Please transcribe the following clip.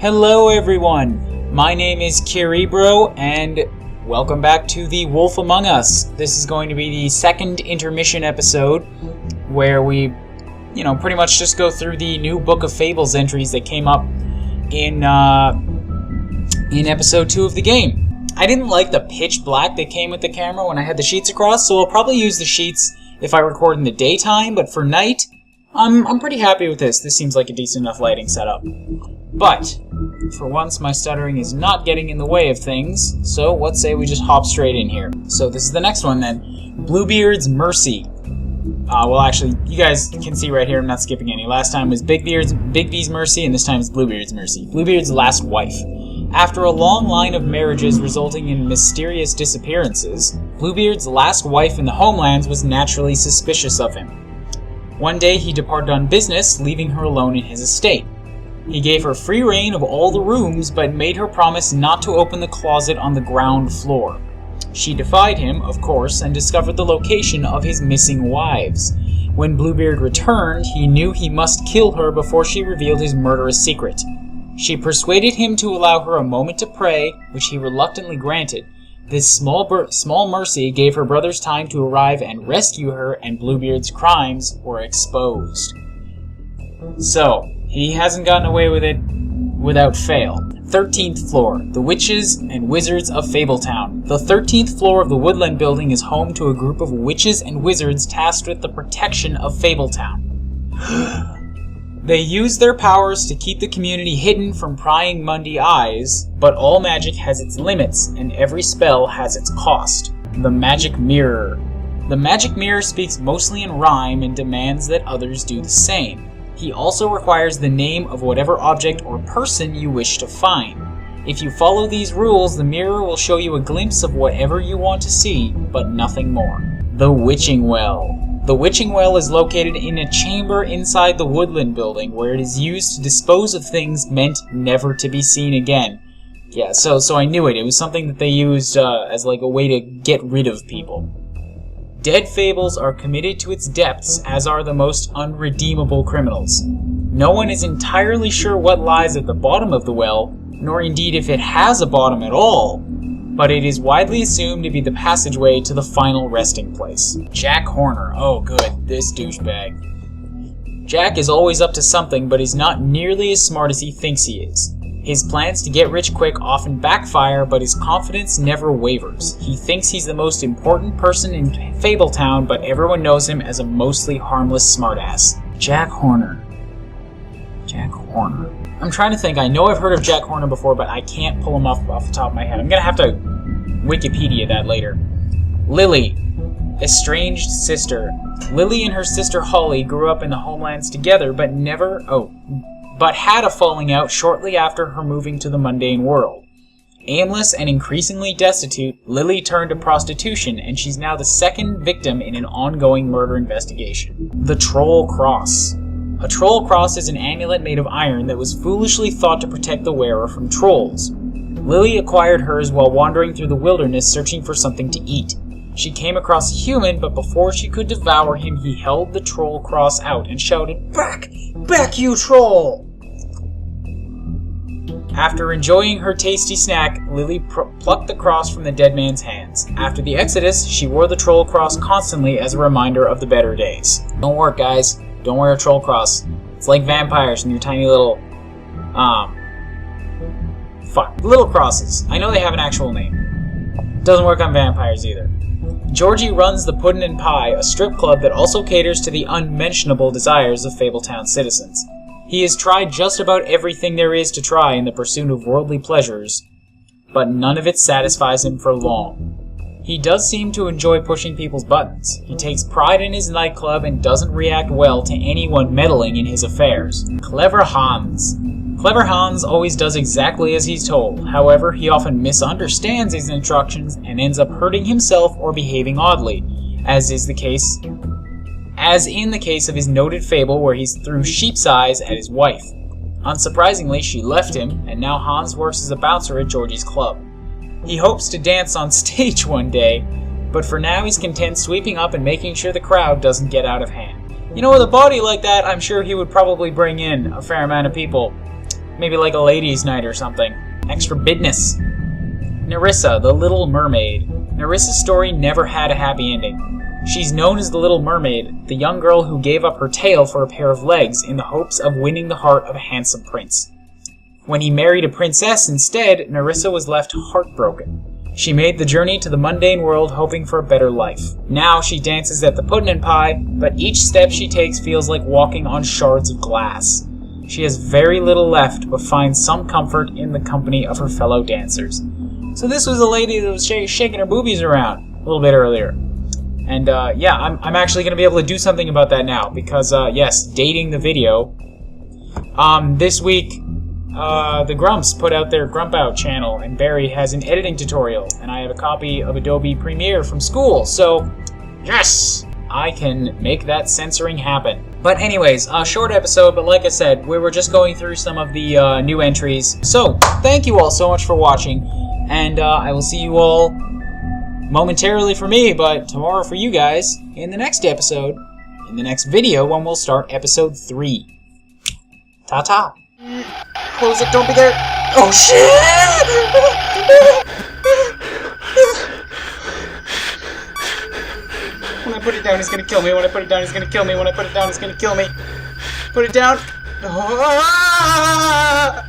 Hello everyone, my name is Kuuribro and welcome back to The Wolf Among Us. This is going to be the second intermission episode where we, pretty much just go through the new Book of Fables entries that came up in episode 2 of the game. I didn't like the pitch black that came with the camera when I had the sheets across, so I'll probably use the sheets if I record in the daytime, but for night, I'm pretty happy with this. This seems like a decent enough lighting setup. But, for once, my stuttering is not getting in the way of things, so let's say we just hop straight in here. So this is the next one then. Bluebeard's Mercy. Well, actually, you guys can see right here, I'm not skipping any. Last time was Big B's Mercy, and this time is Bluebeard's Mercy. Bluebeard's last wife. After a long line of marriages resulting in mysterious disappearances, Bluebeard's last wife in the homelands was naturally suspicious of him. One day he departed on business, leaving her alone in his estate. He gave her free rein of all the rooms, but made her promise not to open the closet on the ground floor. She defied him, of course, and discovered the location of his missing wives. When Bluebeard returned, he knew he must kill her before she revealed his murderous secret. She persuaded him to allow her a moment to pray, which he reluctantly granted. This small mercy gave her brothers time to arrive and rescue her, and Bluebeard's crimes were exposed. So, he hasn't gotten away with it without fail. 13th floor, the Witches and Wizards of Fabletown. The 13th floor of the Woodland Building is home to a group of witches and wizards tasked with the protection of Fabletown. They use their powers to keep the community hidden from prying Monday eyes, but all magic has its limits, and every spell has its cost. The Magic Mirror. The Magic Mirror speaks mostly in rhyme and demands that others do the same. He also requires the name of whatever object or person you wish to find. If you follow these rules, the mirror will show you a glimpse of whatever you want to see, but nothing more. The Witching Well. The Witching Well is located in a chamber inside the Woodland Building, where it is used to dispose of things meant never to be seen again. Yeah, so I knew it. It was something that they used as like a way to get rid of people. Dead fables are committed to its depths, as are the most unredeemable criminals. No one is entirely sure what lies at the bottom of the well, nor indeed if it has a bottom at all, but it is widely assumed to be the passageway to the final resting place. Jack Horner. Oh good, this douchebag. Jack is always up to something, but he's not nearly as smart as he thinks he is. His plans to get rich quick often backfire, but his confidence never wavers. He thinks he's the most important person in Fabletown, but everyone knows him as a mostly harmless smartass. Jack Horner. Jack Horner. I'm trying to think. I know I've heard of Jack Horner before, but I can't pull him off the top of my head. I'm gonna have to Wikipedia that later. Lily. Estranged sister. Lily and her sister Holly grew up in the homelands together, but had a falling out shortly after her moving to the mundane world. Aimless and increasingly destitute, Lily turned to prostitution, and she's now the second victim in an ongoing murder investigation. The Troll Cross. A Troll Cross is an amulet made of iron that was foolishly thought to protect the wearer from trolls. Lily acquired hers while wandering through the wilderness searching for something to eat. She came across a human, but before she could devour him, he held the Troll Cross out and shouted, "Back! Back, you troll!" After enjoying her tasty snack, Lily plucked the cross from the dead man's hands. After the exodus, she wore the Troll Cross constantly as a reminder of the better days. Don't work, guys. Don't wear a Troll Cross. It's like vampires and your tiny little, little crosses. I know they have an actual name. Doesn't work on vampires either. Georgie runs the Puddin' and Pie, a strip club that also caters to the unmentionable desires of Fabletown citizens. He has tried just about everything there is to try in the pursuit of worldly pleasures, but none of it satisfies him for long. He does seem to enjoy pushing people's buttons. He takes pride in his nightclub and doesn't react well to anyone meddling in his affairs. Clever Hans. Clever Hans always does exactly as he's told. However, he often misunderstands his instructions and ends up hurting himself or behaving oddly, as in the case of his noted fable where he threw sheep's eyes at his wife. Unsurprisingly, she left him, and now Hans works as a bouncer at Georgie's club. He hopes to dance on stage one day, but for now he's content sweeping up and making sure the crowd doesn't get out of hand. You know, with a body like that, I'm sure he would probably bring in a fair amount of people. Maybe like a ladies' night or something. Extra business. Nerissa, the Little Mermaid. Nerissa's story never had a happy ending. She's known as the Little Mermaid, the young girl who gave up her tail for a pair of legs in the hopes of winning the heart of a handsome prince. When he married a princess instead, Nerissa was left heartbroken. She made the journey to the mundane world hoping for a better life. Now she dances at the Puddin' and Pie, but each step she takes feels like walking on shards of glass. She has very little left, but finds some comfort in the company of her fellow dancers. So this was a lady that was shaking her boobies around a little bit earlier. And yeah, I'm actually going to be able to do something about that now, because yes, dating the video. This week, the Grumps put out their Grump Out channel, and Barry has an editing tutorial, and I have a copy of Adobe Premiere from school, so yes, I can make that censoring happen. But anyways, a short episode, but like I said, we were just going through some of the new entries. So, thank you all so much for watching, and I will see you all momentarily for me, but tomorrow for you guys, in the next episode, in the next video, when we'll start episode 3. Ta-ta. Close it, don't be there. Oh, shit! When I put it down, he's gonna kill me. When I put it down, he's gonna kill me. When I put it down, he's gonna kill me. Put it down. Oh!